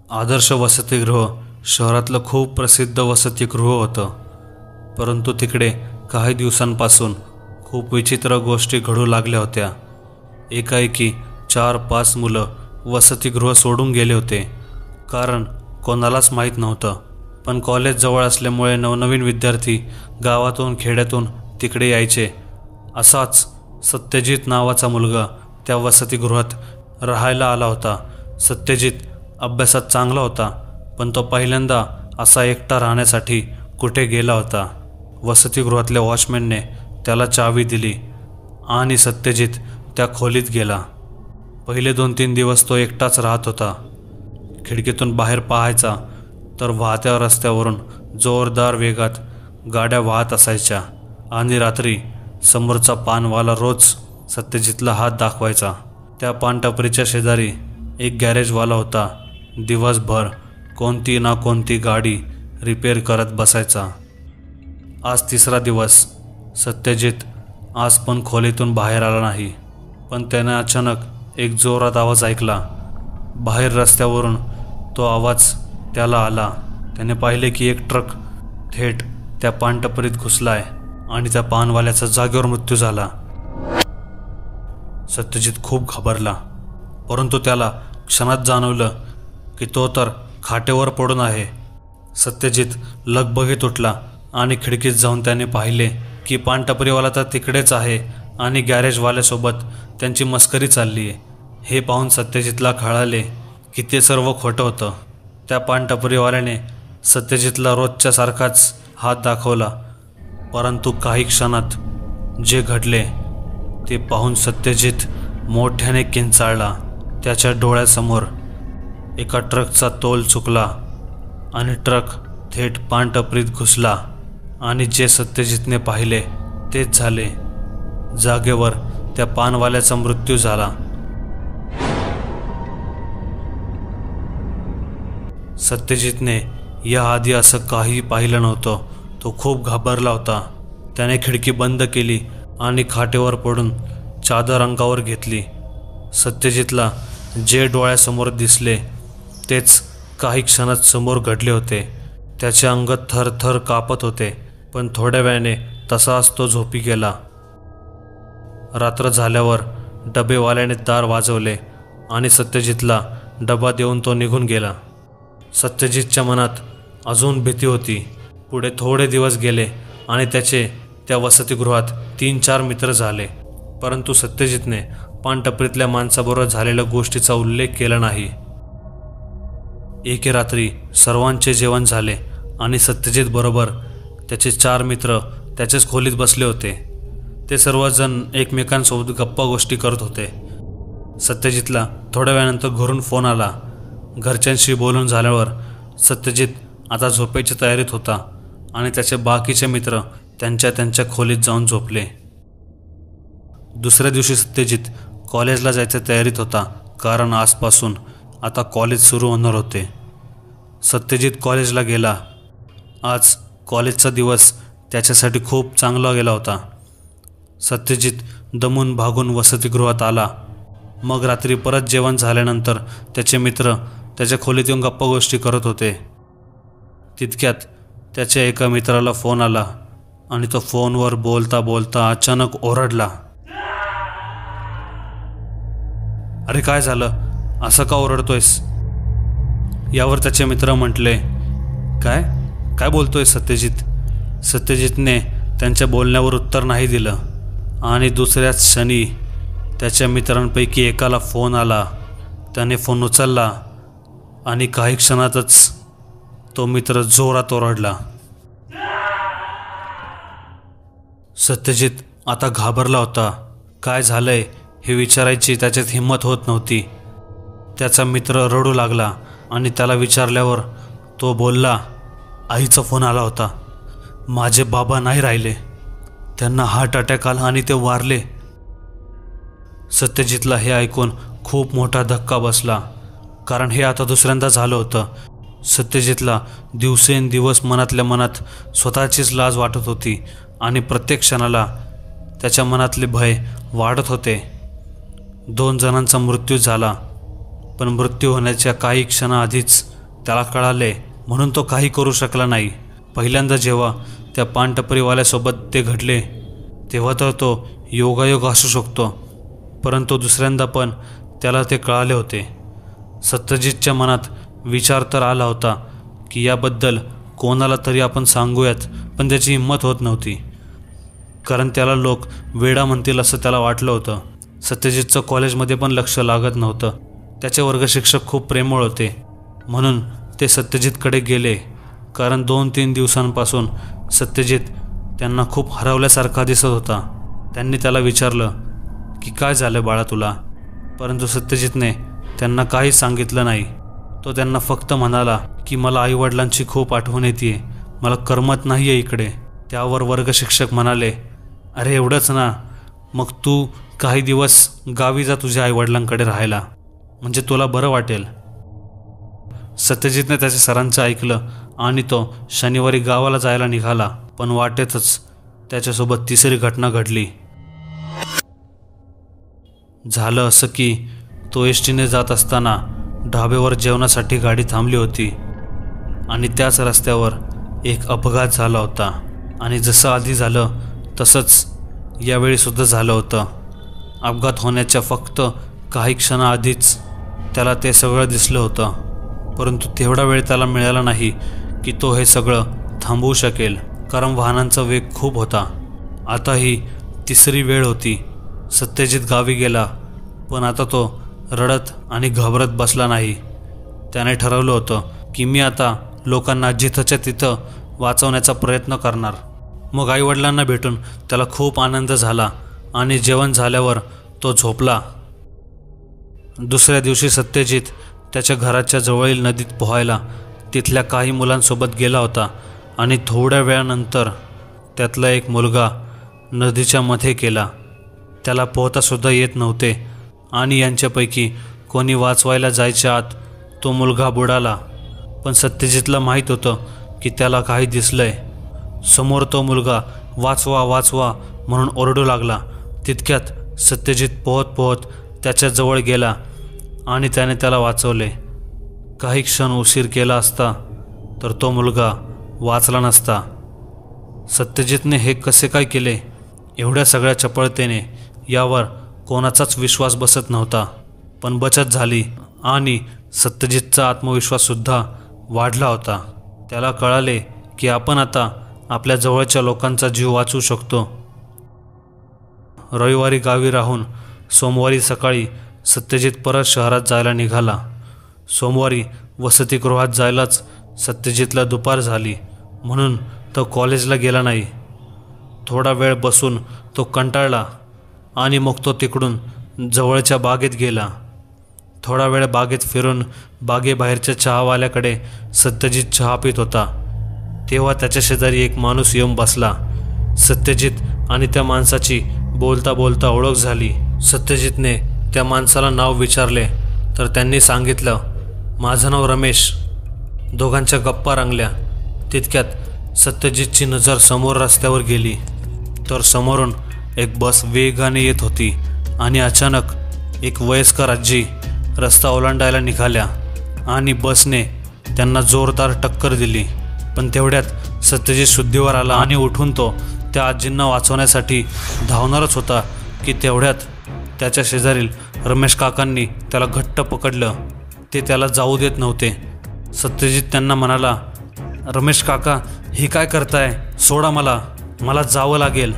आदर्श वसतिगृह शहरातलं खूप प्रसिद्ध वसतिगृह होतं. परंतु तिकडे काही दिवसांपासून खूप विचित्र गोष्टी घडू लागल्या होत्या. एकाएकी 4-5 मुलं वसतिगृह सोडून गेले होते. कारण कोणालाच माहीत नव्हतं. पण कॉलेज जवळ असल्यामुळे नवनवीन विद्यार्थी गावातून खेड्यातून तिकडे यायचे. असाच सत्यजित नावाचा मुलगा त्या वसतिगृहात राहायला आला होता. सत्यजित अभ्यासात चांगला होता, पण तो पहिल्यांदा असा एकटा राहण्यासाठी कुठे गेला होता. वसतिगृहातल्या वॉचमॅनने त्याला चावी दिली आणि सत्यजित त्या खोलीत गेला. पहिले 2-3 दिवस तो एकटाच राहत होता. खिडकीतून बाहेर पाहायचा तर वाहत्या रस्त्यावरून जोरदार वेगात गाड्या वाहत असायच्या आणि रात्री समोरचा पानवाला रोज सत्यजितला हात दाखवायचा. त्या पानटपरीच्या शेजारी एक गॅरेजवाला होता. दिवसभर कोणती ना कोणती गाडी रिपेअर करत बसायचा. आज 3रा दिवस. सत्यजित आज पण खोलीतून बाहेर आला नाही. पण त्याने अचानक एक जोरात आवाज ऐकला. बाहेर रस्त्यावरून तो आवाज त्याला आला. त्याने पाहिले की एक ट्रक थेट त्या पानटपरीत घुसलाय आणि त्या पानवाल्याचा जागेवर मृत्यू झाला. सत्यजित खूप घाबरला, परंतु त्याला क्षणात जाणवलं की तो तर खाटेवर पडून आहे. सत्यजित लगबगीत उठला आणि खिडकीत जाऊन त्याने पाहिले की पानटपरीवाला तर तिकडेच आहे आणि गॅरेजवाल्यासोबत त्यांची मस्करी चालली आहे. हे पाहून सत्यजितला कळाले की ते सर्व खोटं होतं. त्या पानटपरीवाल्याने सत्यजितला रोजच्या सारखाच हात दाखवला, परंतु काही क्षणात जे घडले ते पाहून सत्यजित मोठ्याने किंचाळला. त्याच्या डोळ्यासमोर एका ट्रकचा तोल चुकला आणि ट्रक थेट पानटपरीत घुसला आणि जे सत्यजितने पाहिले तेच झाले. जागेवर त्या पानवाल्याचा मृत्यू झाला. सत्यजितने याआधी असं काही पाहिलं नव्हतं. तो खूप घाबरला होता. त्याने खिडकी बंद केली आणि खाटेवर पडून चादर अंगावर घेतली. सत्यजितला जे डोळ्यासमोर दिसले तेच काही क्षणात समोर घडले होते. त्याचे अंग थरथर कापत होते, पण थोड्या वेळाने तसाच तो झोपी गेला. रात्र झाल्यावर डबेवाल्याने दार वाजवले आणि सत्यजितला डबा देऊन तो निघून गेला. सत्यजितच्या मनात अजून भीती होती. पुढे थोडे दिवस गेले आणि त्याचे त्या वसतिगृहात 3-4 मित्र झाले. परंतु सत्यजितने पानटपरीतल्या माणसाबरोबर झालेल्या गोष्टीचा उल्लेख केला नाही. एके रात्री सर्वांचे जेवण झाले आणि सत्यजित बरोबर त्याचे 4 मित्र त्याच्याच खोलीत बसले होते. ते सर्वजण एकमेकांसोबत गप्पा गोष्टी करत होते. सत्यजितला थोड्या वेळानंतर घरून फोन आला. घरच्यांशी बोलून झाल्यावर सत्यजित आता झोपेच्या तयारीत होता आणि त्याचे बाकीचे मित्र त्यांच्या खोलीत जाऊन झोपले. दुसऱ्या दिवशी सत्यजित कॉलेजला जायच्या तयारीत होता, कारण आजपासून आता कॉलेज सुरू होणार होते. सत्यजित कॉलेजला गेला. आज कॉलेजचा दिवस त्याच्यासाठी खूप चांगला गेला होता. सत्यजित दमून भागून वसतिगृहात आला. मग रात्री परत जेवण झाल्यानंतर त्याचे मित्र त्याच्या खोलीत येऊन गप्पा गोष्टी करत होते. तितक्यात त्याच्या एका मित्राला फोन आला आणि तो फोनवर बोलता बोलता अचानक ओरडला. अरे काय झालं? असं का ओरडतोयस? यावर त्याचे मित्र म्हटले, काय बोलतोय सत्यजित? सत्यजितने त्यांच्या बोलण्यावर उत्तर नाही दिलं आणि दुसऱ्याच क्षणी त्याच्या मित्रांपैकी एकाला फोन आला. त्याने फोन उचलला आणि काही क्षणातच तो मित्र जोरात ओरडला. सत्यजित आता घाबरला होता. काय झालंय हे विचारायची त्याच्यात हिंमत होत नव्हती. त्याचा मित्र रडू लागला आणि त्याला विचारल्यावर तो बोलला, आईचा फोन आला होता. माझे बाबा नाही राहिले. त्यांना हार्ट अटॅक आला आणि ते वारले. सत्यजितला हे ऐकून खूप मोठा धक्का बसला, कारण हे आता दुसऱ्यांदा झालं होतं. सत्यजितला दिवसेंदिवस मनातल्या मनात स्वतःचीच लाज वाटत होती आणि प्रत्येक क्षणाला त्याच्या मनातले भय वाढत होते. 2 जणांचा मृत्यू झाला, पण मृत्यू होण्याच्या काही क्षणाआधीच त्याला कळाले म्हणून तो काही करू शकला नाही. पहिल्यांदा जेव्हा त्या पानटपरीवाल्यासोबत ते घडले तेव्हा तर तो योगायोग असू शकतो, परंतु दुसऱ्यांदा पण त्याला ते कळाले होते. सत्यजितच्या मनात विचार तर आला होता की याबद्दल कोणाला तरी आपण सांगूयात, पण त्याची हिंमत होत नव्हती, कारण त्याला लोक वेडा म्हणतील असं त्याला वाटलं होतं. सत्यजितचं कॉलेजमध्ये पण लक्ष लागत नव्हतं. त्याचे वर्गशिक्षक खूप प्रेमळ होते म्हणून ते सत्यजितकडे गेले, कारण 2-3 दिवसांपासून सत्यजित त्यांना खूप हरवल्यासारखा दिसत होता. त्यांनी त्याला विचारलं की काय झालं बाळा तुला, परंतु सत्यजितने त्यांना काही सांगितलं नाही. तो त्यांना फक्त म्हणाला की मला आईवडिलांची खूप आठवण येते, मला करमत नाही आहे इकडे. त्यावर वर्गशिक्षक म्हणाले, अरे एवढंच ना, मग तू काही दिवस गावी जा तुझ्या आईवडिलांकडे राहायला, म्हणजे तुला बरं वाटेल. सत्यजितने त्याच्या सरांचं ऐकलं आणि तो शनिवारी गावाला जायला निघाला. पण वाटेतच त्याच्यासोबत तिसरी घटना घडली. झालं असं की तो एसटीने जात असताना ढाब्यावर जेवणासाठी गाडी थांबली होती आणि त्याच रस्त्यावर एक अपघात झाला होता. आणि जसं आधी झालं तसंच यावेळीसुद्धा झालं होतं. अपघात होण्याच्या फक्त काही क्षणाआधीच त्याला ते सगळं दिसलं होतं, परंतु तेवढा वेळ त्याला मिळाला नाही की तो हे सगळं थांबवू शकेल, कारण वाहनांचा वेग खूप होता. आता ही तिसरी वेळ होती. सत्यजित गावी गेला, पण आता तो रडत आणि घाबरत बसला नाही. त्याने ठरवलं होतं की मी आता लोकांना जिथंच्या तिथं वाचवण्याचा प्रयत्न करणार. मग आईवडिलांना भेटून त्याला खूप आनंद झाला आणि जेवण झाल्यावर तो झोपला. दुसऱ्या दिवशी सत्यजित त्याच्या घराच्या जवळील नदीत पोहायला तिथल्या काही मुलांसोबत गेला होता आणि थोड्या वेळानंतर त्यातला एक मुलगा नदीच्या मध्ये गेला. त्याला पोहतासुद्धा येत नव्हते आणि यांच्यापैकी कोणी वाचवायला जायच्या आत तो मुलगा बुडाला. पण सत्यजितला माहीत होतं की त्याला काही दिसलंय. समोर तो मुलगा वाचवा वाचवा म्हणून ओरडू लागला. तितक्यात सत्यजित पोहत पोहत त्याच्याजवळ गेला आणि त्याने त्याला वाचवले. काही क्षण उशीर केला असता तर तो मुलगा वाचला नसता. सत्यजितने हे कसे काय केले एवढ्या सगळ्या चपळतेने यावर कोणाचाच विश्वास बसत नव्हता. पण बचत झाली आणि सत्यजितचा आत्मविश्वाससुद्धा वाढला होता. त्याला कळाले की आपण आता आपल्या जवळच्या लोकांचा जीव वाचवू शकतो. रविवारी गावी राहून सोमवारी सकाळी सत्यजित परत शहरात जायला निघाला. सोमवारी वसतिगृहात जायलाच सत्यजितला दुपार झाली म्हणून तो कॉलेजला गेला नाही. थोडा वेळ बसून तो कंटाळला आणि मग तो तिकडून जवळच्या बागेत गेला. थोडा वेळ बागेत फिरून बागेबाहेरच्या चहावाल्याकडे सत्यजित चहा पित होता. तेव्हा त्याच्या शेजारी एक माणूस येऊन बसला. सत्यजित आणि त्या माणसाची बोलता बोलता ओळख झाली. सत्यजितने त्या माणसाला नाव विचारले तर त्यांनी सांगितलं, माझं नाव रमेश. दोघांच्या गप्पा रंगल्या. तितक्यात सत्यजितची नजर समोर रस्त्यावर गेली तर समोरून एक बस वेगाने येत होती आणि अचानक एक वयस्कर आजी रस्ता ओलांडायला निघाल्या आणि बसने त्यांना जोरदार टक्कर दिली. पण तेवढ्यात सत्यजित शुद्धीवर आला आणि उठून तो त्या आजींना वाचवण्यासाठी धावणारच होता की तेवढ्यात त्याच्या शेजारील रमेश काकांनी त्याला घट्ट पकडलं. ते त्याला जाऊ देत नव्हते. सत्यजित त्यांना म्हणाला, रमेश काका हे काय करताय, सोडा मला जावं लागेल.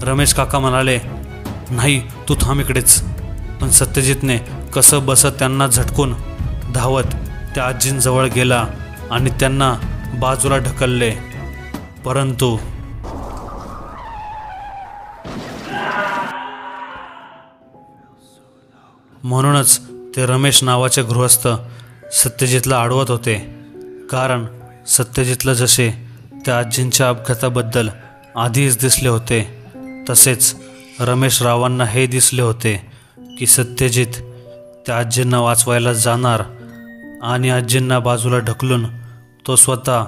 रमेश काका म्हणाले, नाही तू थांब इकडेच. पण सत्यजितने कसं बसत त्यांना झटकून धावत त्या आजींजवळ गेला आणि त्यांना बाजूला ढकलले. परंतु म्हणूनच ते रमेश नावाचे गृहस्थ सत्यजितला अडवत होते, कारण सत्यजितला जसे त्या आजींच्या अपघाताबद्दल आधीच दिसले होते तसेच रमेश रावांना हे दिसले होते की सत्यजित त्या आजींना वाचवायला जाणार आणि आजींना बाजूला ढकलून तो स्वतः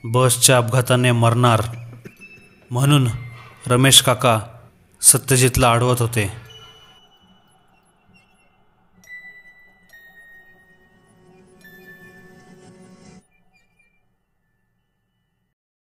बसच्या अपघाताने मरणार. म्हणून रमेश काका सत्यजितला अडवत होते.